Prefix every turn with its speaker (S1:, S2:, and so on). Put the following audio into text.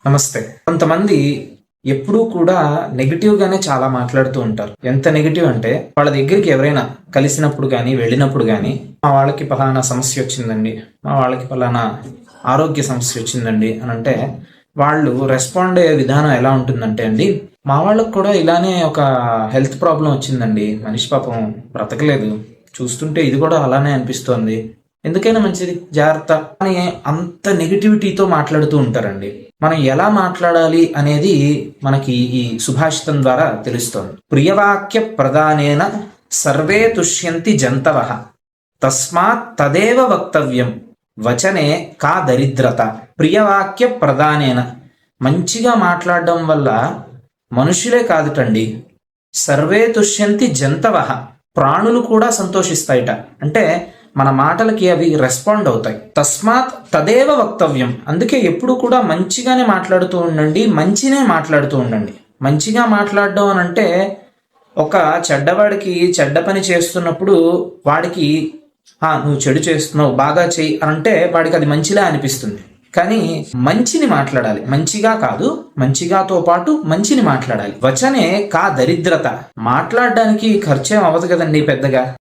S1: నమస్తే. కొంతమంది ఎప్పుడూ కూడా నెగిటివ్ గానే చాలా మాట్లాడుతూ ఉంటారు. ఎంత నెగిటివ్ అంటే వాళ్ళ దగ్గరికి ఎవరైనా కలిసినప్పుడు కానీ వెళ్ళినప్పుడు కానీ మా వాళ్ళకి ఫలానా సమస్య వచ్చిందండి, మా వాళ్ళకి ఫలానా ఆరోగ్య సమస్య వచ్చిందండి అని అంటే వాళ్ళు రెస్పాండ్ అయ్యే విధానం ఎలా ఉంటుందంటే అండి, మా వాళ్ళకు కూడా ఇలానే ఒక హెల్త్ ప్రాబ్లం వచ్చిందండి, మనిషి పాపం బ్రతకలేదు, చూస్తుంటే ఇది కూడా అలానే అనిపిస్తోంది, ఎందుకైనా మంచిది జాగ్రత్త అని అంత నెగిటివిటీతో మాట్లాడుతూ ఉంటారండి. మనం ఎలా మాట్లాడాలి అనేది మనకి ఈ సుభాషితం ద్వారా తెలుస్తోంది. ప్రియవాక్య ప్రధానేన సర్వే తుష్యంతి జంతవః తస్మాత్ తదేవ వక్తవ్యం వచనే కా దరిద్రత. ప్రియవాక్య ప్రధానేన, మంచిగా మాట్లాడడం వల్ల మనుషులే కాదుటండి, సర్వే తుష్యంతి జంతవః, ప్రాణులు కూడా సంతోషిస్తాయిట. అంటే మన మాటలకి అవి రెస్పాండ్ అవుతాయి. తస్మాత్ తదేవ వక్తవ్యం, అందుకే ఎప్పుడు కూడా మంచిగానే మాట్లాడుతూ ఉండండి, మంచినే మాట్లాడుతూ ఉండండి. మంచిగా మాట్లాడడం అని అంటే ఒక చెడ్డవాడికి చెడ్డ పని చేస్తున్నప్పుడు వాడికి నువ్వు చెడు చేస్తున్నావు, బాగా చెయ్యి అని అంటే వాడికి అది మంచిలా అనిపిస్తుంది. కానీ మంచిని మాట్లాడాలి, మంచిగా కాదు, మంచిగాతో పాటు మంచిని మాట్లాడాలి. వచనే కా దరిద్రత. మాట్లాడడానికి ఖర్చేం అవ్వదు కదండి పెద్దగా.